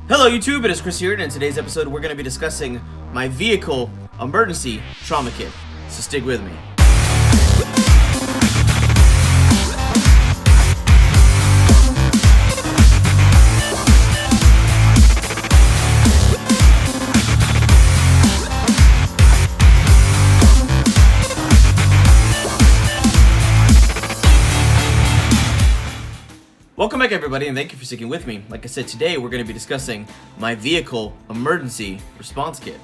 Hello YouTube, it is Chris here, and in today's episode we're going to be discussing my vehicle emergency trauma kit, so stick with me. Welcome back everybody, and thank you for sticking with me. Like I said, today we're going to be discussing my vehicle emergency response kit.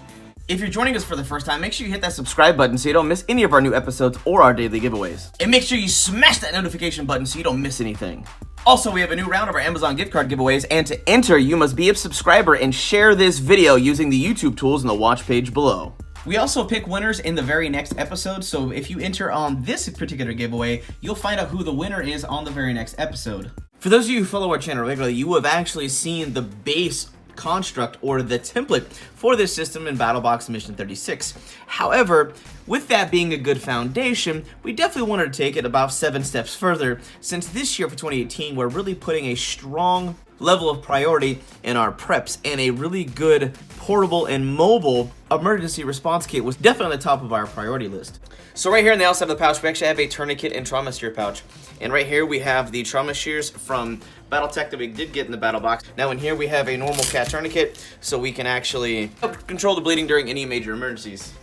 If you're joining us for the first time, make sure you hit that subscribe button so you don't miss any of our new episodes or our daily giveaways. And make sure you smash that notification button so you don't miss anything. Also, we have a new round of our Amazon gift card giveaways, and to enter, you must be a subscriber and share this video using the YouTube tools in the watch page below. We also pick winners in the very next episode, so if you enter on this particular giveaway, you'll find out who the winner is on the very next episode. For those of you who follow our channel regularly, you have actually seen the base construct or the template for this system in BattleBox Mission 36. However, with that being a good foundation, we definitely wanted to take it about 7 steps further, since this year for 2018, we're really putting a strong level of priority in our preps, and a really good portable and mobile emergency response kit was definitely on the top of our priority list. So right here on the outside of the pouch, we actually have a tourniquet and trauma shear pouch. And right here we have the trauma shears from Battletech that we did get in the battle box. Now in here we have a normal cat tourniquet, so we can actually help control the bleeding during any major emergencies.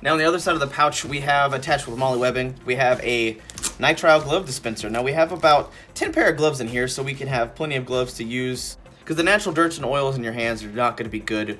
Now on the other side of the pouch, we have attached with MOLLE webbing, we have a Nitrile glove dispenser. Now we have about 10 pair of gloves in here, so we can have plenty of gloves to use, because the natural dirts and oils in your hands are not going to be good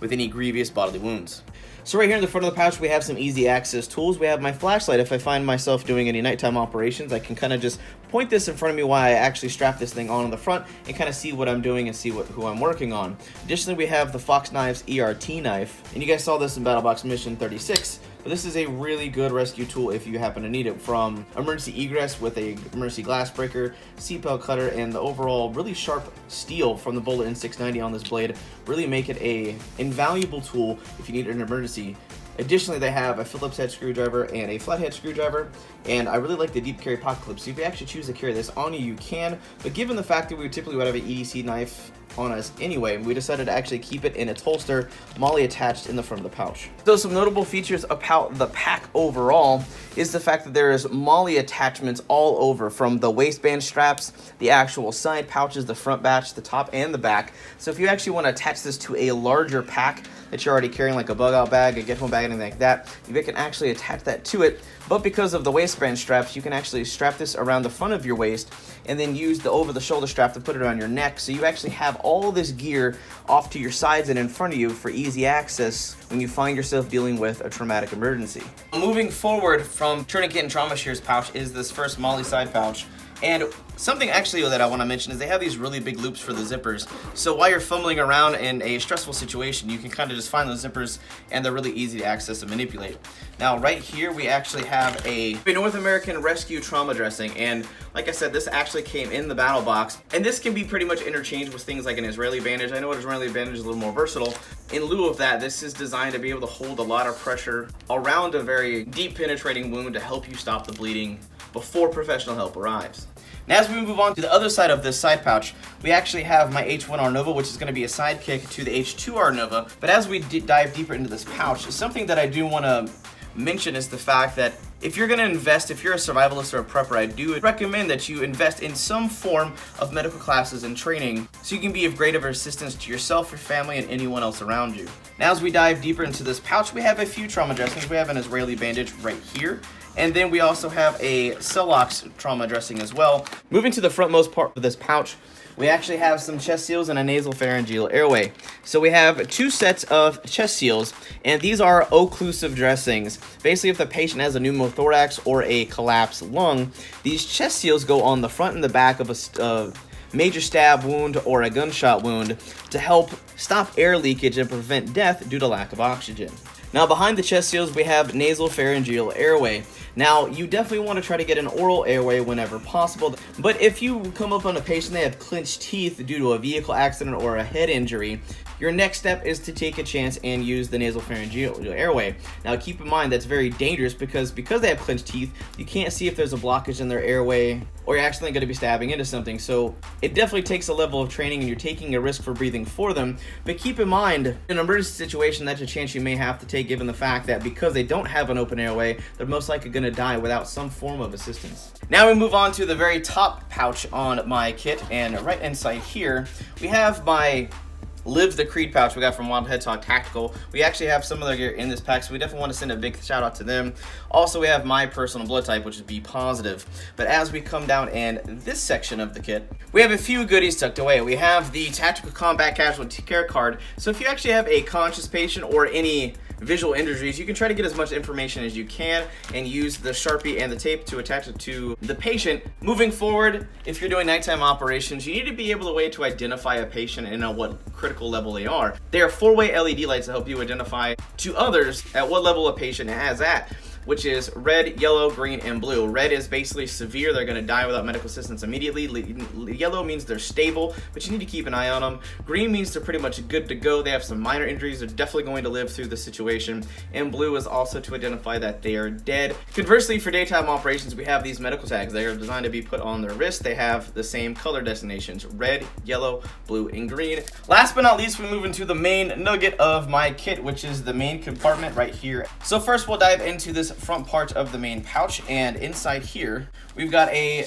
with any grievous bodily wounds. So right here in the front of the pouch, we have some easy access tools. We have my flashlight. If I find myself doing any nighttime operations, I can kind of just point this in front of me while I actually strap this thing on the front and kind of see what I'm doing and see who I'm working on. Additionally, we have the Fox Knives Ert Knife, and you guys saw this in BattleBox Mission 36. But this is a really good rescue tool if you happen to need it, from emergency egress with a emergency glass breaker, seatbelt cutter, and the overall really sharp steel from the bullet N690 on this blade really make it a invaluable tool if you need an emergency. Additionally, they have a Phillips head screwdriver and a flathead screwdriver, and I really like the deep carry pocket clip. So if you actually choose to carry this on you, you can, but given the fact that we typically would have an EDC knife on us anyway, we decided to actually keep it in its holster, MOLLE attached in the front of the pouch. So some notable features about the pack overall is the fact that there is MOLLE attachments all over, from the waistband straps, the actual side pouches, the front batch, the top and the back. So if you actually want to attach this to a larger pack that you're already carrying, like a bug out bag, a get home bag, anything like that, you can actually attach that to it. But because of the waistband straps, you can actually strap this around the front of your waist and then use the over-the-shoulder strap to put it around your neck, so you actually have all this gear off to your sides and in front of you for easy access when you find yourself dealing with a traumatic emergency. Moving forward from tourniquet and trauma shears pouch is this first MOLLE side pouch. And something actually that I want to mention is they have these really big loops for the zippers. So while you're fumbling around in a stressful situation, you can kind of just find those zippers, and they're really easy to access and manipulate. Now right here we actually have a North American Rescue trauma dressing, and like I said, this actually came in the battle box, and this can be pretty much interchanged with things like an Israeli bandage. I know an Israeli bandage is a little more versatile. In lieu of that, this is designed to be able to hold a lot of pressure around a very deep penetrating wound to help you stop the bleeding before professional help arrives. Now as we move on to the other side of this side pouch, we actually have my H1R Nova, which is going to be a sidekick to the H2R Nova. But as we dive deeper into this pouch, something that I do want to mention is the fact that if you're going to invest, if you're a survivalist or a prepper, I do recommend that you invest in some form of medical classes and training so you can be of greater assistance to yourself, your family, and anyone else around you. Now as we dive deeper into this pouch, we have a few trauma dressings. We have an Israeli bandage right here, and then we also have a Celox trauma dressing as well. Moving to the frontmost part of this pouch, we actually have some chest seals and a nasal pharyngeal airway. So we have 2 sets of chest seals, and these are occlusive dressings. Basically, if the patient has a pneumothorax or a collapsed lung, these chest seals go on the front and the back of a major stab wound or a gunshot wound to help stop air leakage and prevent death due to lack of oxygen. Now behind the chest seals, we have nasal pharyngeal airway. Now, you definitely want to try to get an oral airway whenever possible, but if you come up on a patient that have clenched teeth due to a vehicle accident or a head injury, your next step is to take a chance and use the nasal pharyngeal airway. Now, keep in mind that's very dangerous because they have clenched teeth, you can't see if there's a blockage in their airway or you're actually going to be stabbing into something. So it definitely takes a level of training and you're taking a risk for breathing for them. But keep in mind, in an emergency situation, that's a chance you may have to take given the fact that because they don't have an open airway, they're most likely going to die without some form of assistance. Now we move on to the very top pouch on my kit, and right inside here, we have my Live the Creed pouch we got from Wild Head Talk Tactical. We actually have some of their gear in this pack, so we definitely want to send a big shout out to them. Also, we have my personal blood type, which is B positive. But as we come down in this section of the kit, we have a few goodies tucked away. We have the Tactical Combat Casualty Care Card. So if you actually have a conscious patient or any visual injuries, you can try to get as much information as you can and use the Sharpie and the tape to attach it to the patient. Moving forward, if you're doing nighttime operations, you need to be able to identify a patient and know what critical level they are. There are 4-way LED lights to help you identify to others at what level a patient is at, which is red, yellow, green, and blue. Red is basically severe, they're gonna die without medical assistance immediately. Yellow means they're stable, but you need to keep an eye on them. Green means they're pretty much good to go. They have some minor injuries, they're definitely going to live through the situation. And blue is also to identify that they are dead. Conversely, for daytime operations, we have these medical tags. They are designed to be put on their wrist. They have the same color designations, red, yellow, blue, and green. Last but not least, we move into the main nugget of my kit, which is the main compartment right here. So first, we'll dive into this front part of the main pouch, and inside here we've got a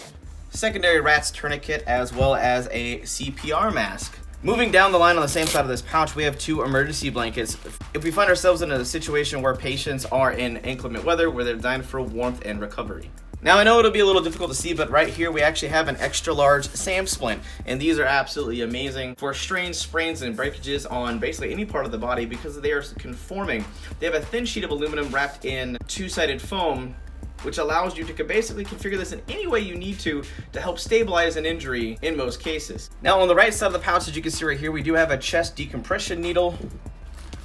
secondary rat's tourniquet as well as a CPR mask. Moving down the line on the same side of this pouch, we have 2 emergency blankets. If we find ourselves in a situation where patients are in inclement weather, where they're designed for warmth and recovery. Now, I know it'll be a little difficult to see, but right here we actually have an extra large SAM splint, and these are absolutely amazing for strains, sprains, and breakages on basically any part of the body because they are conforming. They have a thin sheet of aluminum wrapped in 2-sided foam, which allows you to basically configure this in any way you need to help stabilize an injury in most cases. Now, on the right side of the pouch, as you can see right here, we do have a chest decompression needle.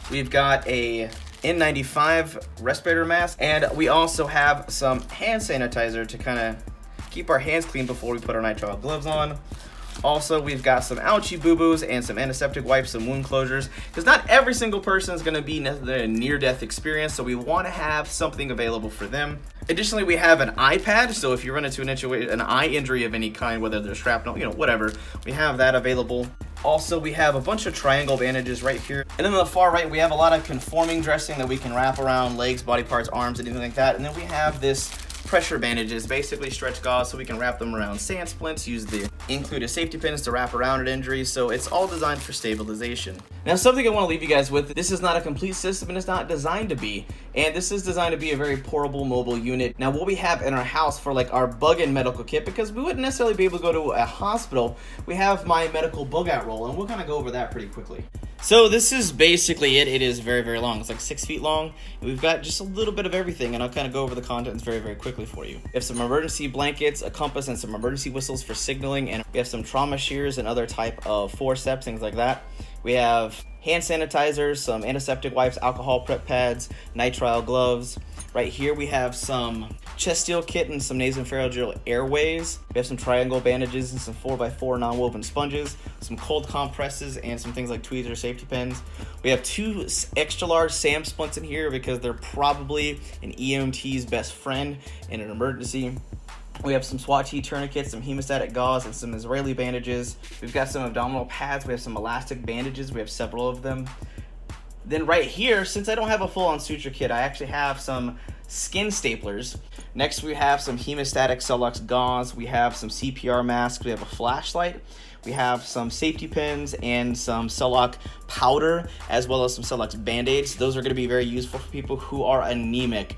We've got a N95 respirator mask, and we also have some hand sanitizer to kind of keep our hands clean before we put our nitrile gloves on. Also, we've got some ouchie boo-boos and some antiseptic wipes, some wound closures, because not every single person is going to be a near-death experience, so we want to have something available for them. Additionally, we have an eye pad, so if you run into an eye injury of any kind, whether they're shrapnel, whatever, we have that available. Also, we have a bunch of triangle bandages right here. And then on the far right, we have a lot of conforming dressing that we can wrap around legs, body parts, arms, anything like that. And then we have this pressure bandages, basically stretch gauze, so we can wrap them around sand splints, use the included safety pins to wrap around at injuries, so it's all designed for stabilization. Now, something I want to leave you guys with, this is not a complete system and it's not designed to be, and this is designed to be a very portable mobile unit. Now, what we have in our house for our bug-in medical kit, because we wouldn't necessarily be able to go to a hospital, we have my medical bug-out roll, and we'll kind of go over that pretty quickly. So this is basically it. It is very, very long. It's like 6 feet long. And we've got just a little bit of everything, and I'll kind of go over the contents very, very quickly for you. We have some emergency blankets, a compass, and some emergency whistles for signaling, and we have some trauma shears and other type of forceps, things like that. We have hand sanitizers, some antiseptic wipes, alcohol prep pads, nitrile gloves. Right here we have some chest steel kit and some nasopharyngeal airways. We have some triangle bandages and some 4x4 non-woven sponges, some cold compresses, and some things like tweezers, safety pins. We have 2 extra large SAM splints in here because they're probably an EMT's best friend in an emergency. We have some Swatchy tourniquets, some hemostatic gauze, and some Israeli bandages. We've got some abdominal pads. We have some elastic bandages. We have several of them. Then right here, since I don't have a full-on suture kit, I actually have some skin staplers. Next, we have some hemostatic Cellux gauze. We have some CPR masks. We have a flashlight. We have some safety pins and some Cellux powder, as well as some Cellux Band-Aids. Those are going to be very useful for people who are anemic.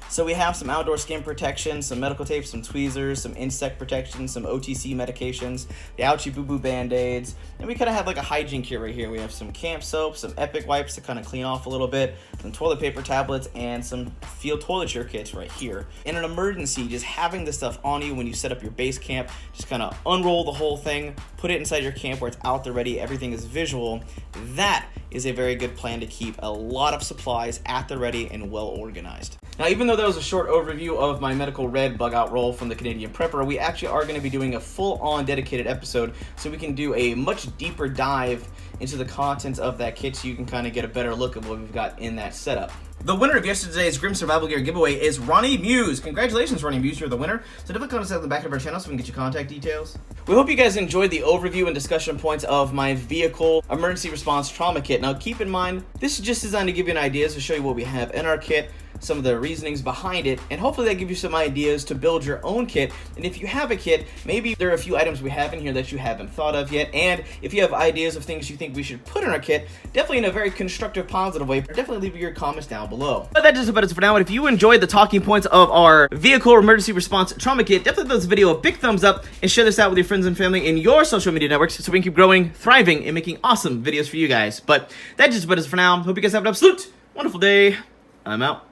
So we have some outdoor skin protection, some medical tape, some tweezers, some insect protection, some OTC medications, the ouchie boo-boo Band-Aids, and we kind of have a hygiene kit right here. We have some camp soap, some Epic wipes to kind of clean off a little bit, some toilet paper tablets, and some field toiletry kits right here. In an emergency, just having this stuff on you when you set up your base camp, just kind of unroll the whole thing, put it inside your camp where it's out there ready, everything is visual. That is a very good plan to keep a lot of supplies at the ready and well organized. Now, even though that was a short overview of my medical red bug out roll from the Canadian Prepper, we actually are going to be doing a full-on dedicated episode so we can do a much deeper dive into the contents of that kit so you can kind of get a better look at what we've got in that setup. The winner of yesterday's Grim Survival Gear giveaway is Ronnie Muse. Congratulations, Ronnie Muse, you're the winner. So definitely comment on the back of our channel so we can get your contact details. We hope you guys enjoyed the overview and discussion points of my vehicle emergency response trauma kit. Now keep in mind, this is just designed to give you an idea to show you what we have in our kit, some of the reasonings behind it, and hopefully that gives you some ideas to build your own kit. And if you have a kit, maybe there are a few items we have in here that you haven't thought of yet, and if you have ideas of things you think we should put in our kit, definitely in a very constructive, positive way, definitely leave your comments down below. But that just about it for now, and if you enjoyed the talking points of our vehicle emergency response trauma kit, definitely give this video a big thumbs up and share this out with your friends and family in your social media networks so we can keep growing, thriving, and making awesome videos for you guys. But that just about it for now. Hope you guys have an absolute wonderful day. I'm out.